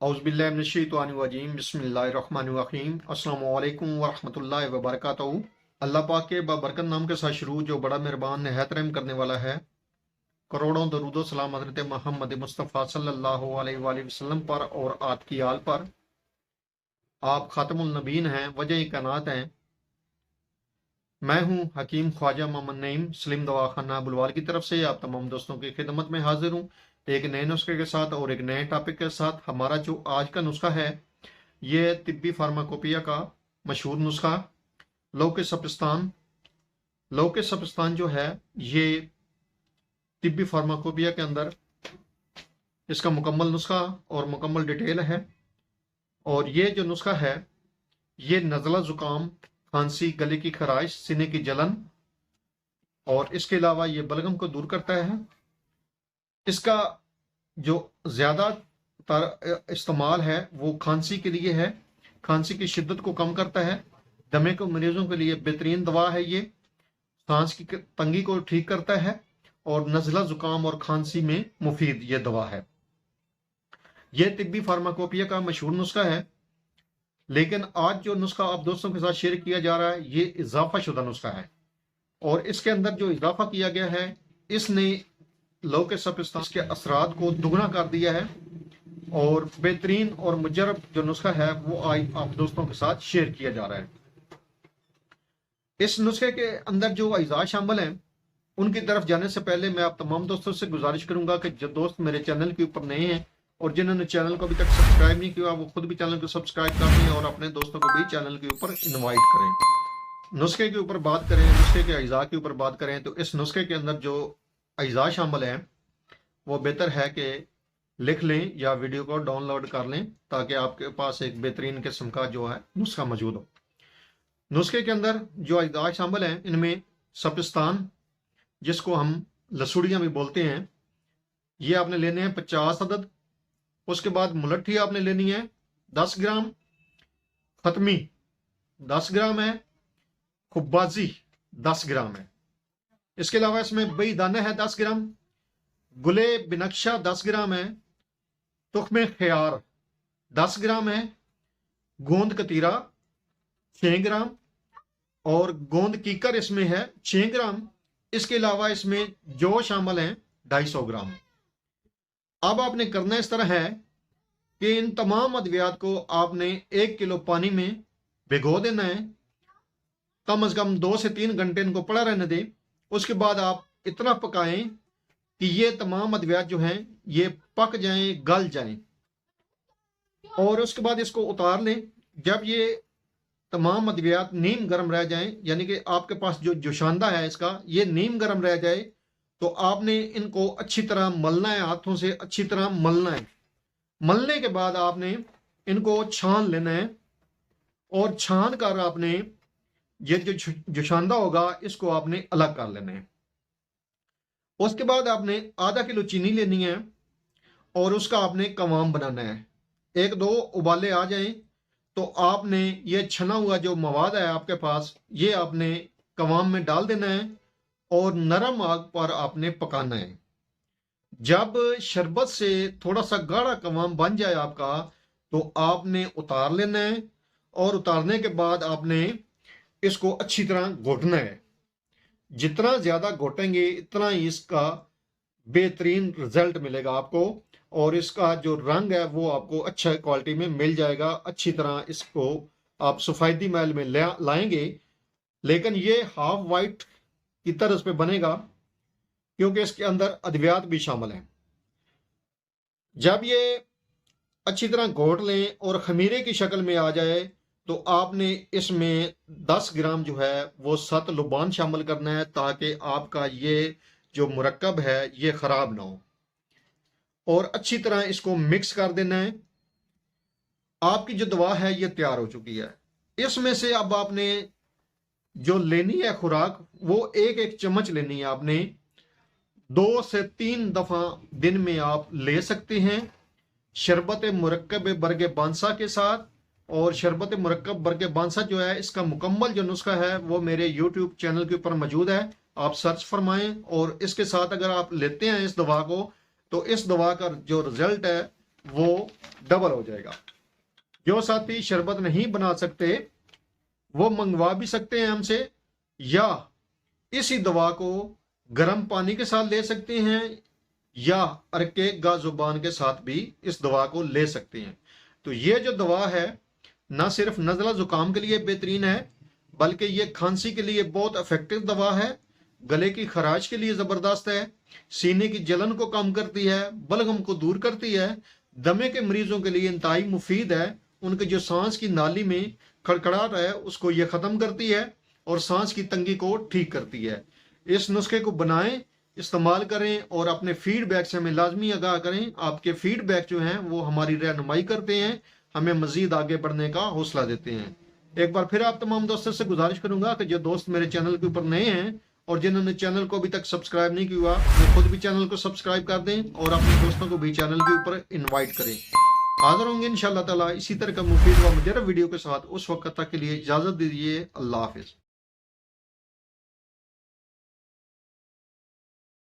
औज़ुबिल्लाहिमिनश्शैतानिर्रजीम बिस्मिल्लाहिर्रहमानिर्रहीम अस्सलामु अलैकुम वरहमतुल्लाहि वबरकातुहू। अल्लाह पाक के बाबरकत नाम के साथ शुरू जो बड़ा मेहरबान निहायत रहम करने वाला है। करोड़ों दरूद सलाम हज़रत मोहम्मद मुस्तफ़ा सल्लल्लाहु अलैहि वसल्लम पर और आपकी आल पर। आप खातमुल नबीन हैं, वजह कायनात हैं। मैं हूँ हकीम ख्वाजा मोहम्मद नईम सलीम दवाखाना बुलवाल की तरफ से आप तमाम दोस्तों की खिदमत में हाजिर हूँ एक नए नुस्खे के साथ और एक नए टॉपिक के साथ। हमारा जो आज का नुस्खा है ये तिब्बी फार्माकोपिया का मशहूर नुस्खा लौकेसपिस्तान। लौकेसपिस्तान जो है ये तिब्बी फार्माकोपिया के अंदर इसका मुकम्मल नुस्खा और मुकम्मल डिटेल है। और ये जो नुस्खा है ये नज़ला ज़ुकाम, खांसी, गले की खराश, सीने की जलन और इसके अलावा ये बलगम को दूर करता है। इसका जो ज़्यादातर इस्तेमाल है वो खांसी के लिए है। खांसी की शिद्दत को कम करता है। दमे के मरीजों के लिए बेहतरीन दवा है ये। सांस की तंगी को ठीक करता है और नज़ला ज़ुकाम और खांसी में मुफीद ये दवा है। ये तिब्बी फार्माकोपिया का मशहूर नुस्खा है। लेकिन आज जो नुस्खा आप दोस्तों के साथ शेयर किया जा रहा है ये इजाफा शुदा नुस्खा है और इसके अंदर जो इजाफा किया गया है इसने लौकेसपिस्तान के असरात को दुगना कर दिया है और बेहतरीन और मुजरब जो नुस्खा है वो आज आप दोस्तों के साथ शेयर किया जा रहा है। इस नुस्खे के अंदर जो अज़ा शामिल हैं उनकी तरफ जाने से पहले मैं आप तमाम दोस्तों से गुजारिश करूंगा कि जो दोस्त मेरे चैनल के ऊपर नए हैं और जिन्होंने चैनल को अभी तक सब्सक्राइब नहीं किया वो खुद भी चैनल को सब्सक्राइब कर लें और अपने दोस्तों को भी चैनल के ऊपर इनवाइट करें। नुस्खे के ऊपर बात करें, नुस्खे के अज़ा के ऊपर बात करें तो इस नुस्खे के अंदर जो अज़ा शामिल हैं वो बेहतर है कि लिख लें या वीडियो को डाउनलोड कर लें ताकि आपके पास एक बेहतरीन किस्म का जो है नुस्खा मौजूद हो। नुस्खे के अंदर जो अज़ा शामिल हैं इनमें सपिस्तान, जिसको हम लसूड़ियाँ भी बोलते हैं, ये आपने लेने हैं 50 अदद। उसके बाद मुलट्ठी आपने लेनी है 10 ग्राम, खतमी 10 ग्राम है, खुब्बाजी 10 ग्राम है। इसके अलावा इसमें बई दाना है 10 ग्राम, गुले बिनक्शा 10 ग्राम है, तुख्मे ख्यार 10 ग्राम है, गोंद कतीरा 6 ग्राम और गोंद कीकर इसमें है 6 ग्राम। इसके अलावा इसमें जो शामिल हैं 250 ग्राम। अब आपने करना इस तरह है कि इन तमाम अद्वियात को आपने 1 किलो पानी में भिगो देना है। कम से कम 2 से 3 घंटे इनको पड़ा रहने दें। उसके बाद आप इतना पकाएं कि ये तमाम अद्वियात जो हैं ये पक जाएं, गल जाएं और उसके बाद इसको उतार लें। जब ये तमाम अद्वियात नीम गर्म रह जाएं, यानी कि आपके पास जो जोशांदा है इसका ये नीम गर्म रह जाए, तो आपने इनको अच्छी तरह मलना है, हाथों से अच्छी तरह मलना है। मलने के बाद आपने इनको छान लेना है और छान कर आपने ये जो जोशांदा होगा इसको आपने अलग कर लेना है। उसके बाद आपने आधा किलो चीनी लेनी है और उसका आपने कवाम बनाना है। 1-2 उबाले आ जाएं तो आपने ये छना हुआ जो मवाद है आपके पास ये आपने कवाम में डाल देना है और नरम आग पर आपने पकाना है। जब शरबत से थोड़ा सा गाढ़ा कवाम बन जाए आपका तो आपने उतार लेना है और उतारने के बाद आपने इसको अच्छी तरह घोटना है। जितना ज्यादा घोटेंगे इतना ही इसका बेहतरीन रिजल्ट मिलेगा आपको और इसका जो रंग है वो आपको अच्छा क्वालिटी में मिल जाएगा। अच्छी तरह इसको आप सफेदी महल में लाएंगे, लेकिन ये हाफ वाइट की तरह पे बनेगा क्योंकि इसके अंदर अद्वियात भी शामिल हैं। जब ये अच्छी तरह घोट लें और खमीरे की शक्ल में आ जाए तो आपने इसमें 10 ग्राम जो है वो सत लुबान शामिल करना है ताकि आपका ये जो मुरक्कब है ये खराब ना हो और अच्छी तरह इसको मिक्स कर देना है। आपकी जो दवा है ये तैयार हो चुकी है। इसमें से अब आपने जो लेनी है खुराक वो 1-1 चम्मच लेनी है। आपने 2 से 3 दफा दिन में आप ले सकते हैं शरबत मुरक्कब बरगे बांसा के साथ। और शरबत मुरक्कब बरगे बांसा जो है इसका मुकम्मल जो नुस्खा है वो मेरे YouTube चैनल के ऊपर मौजूद है, आप सर्च फरमाएं। और इसके साथ अगर आप लेते हैं इस दवा को तो इस दवा का जो रिजल्ट है वो डबल हो जाएगा। जो साथी शरबत नहीं बना सकते वो मंगवा भी सकते हैं हमसे, या इसी दवा को गर्म पानी के साथ ले सकते हैं, या अरके गाजुबान के साथ भी इस दवा को ले सकते हैं। तो ये जो दवा है ना सिर्फ नज़ला जुकाम के लिए बेहतरीन है, बल्कि ये खांसी के लिए बहुत इफेक्टिव दवा है, गले की खराश के लिए ज़बरदस्त है, सीने की जलन को कम करती है, बलगम को दूर करती है, दमे के मरीजों के लिए इंतहाई मुफीद है। उनके जो सांस की नाली में खड़खड़ाहट है उसको ये ख़त्म करती है और सांस की तंगी को ठीक करती है। इस नुस्खे को बनाएं, इस्तेमाल करें और अपने फीडबैक से हमें लाजमी आगाह करें। आपके फीडबैक जो हैं वो हमारी रहनुमाई करते हैं, हमें मजीद आगे बढ़ने का हौसला देते हैं। एक बार फिर आप तमाम दोस्तों से गुजारिश करूंगा कि जो दोस्त मेरे चैनल के ऊपर नए हैं और जिन्होंने चैनल को अभी तक सब्सक्राइब नहीं किया वो खुद भी चैनल को सब्सक्राइब कर दें और अपने दोस्तों को भी चैनल के ऊपर इन्वाइट करें। हाजिर होंगे इंशाअल्लाह ताला इसी तरह का मुफीद व मुजर्रब वीडियो के साथ। उस वक्त तक के लिए इजाजत दीजिए। अल्लाह हाफिज।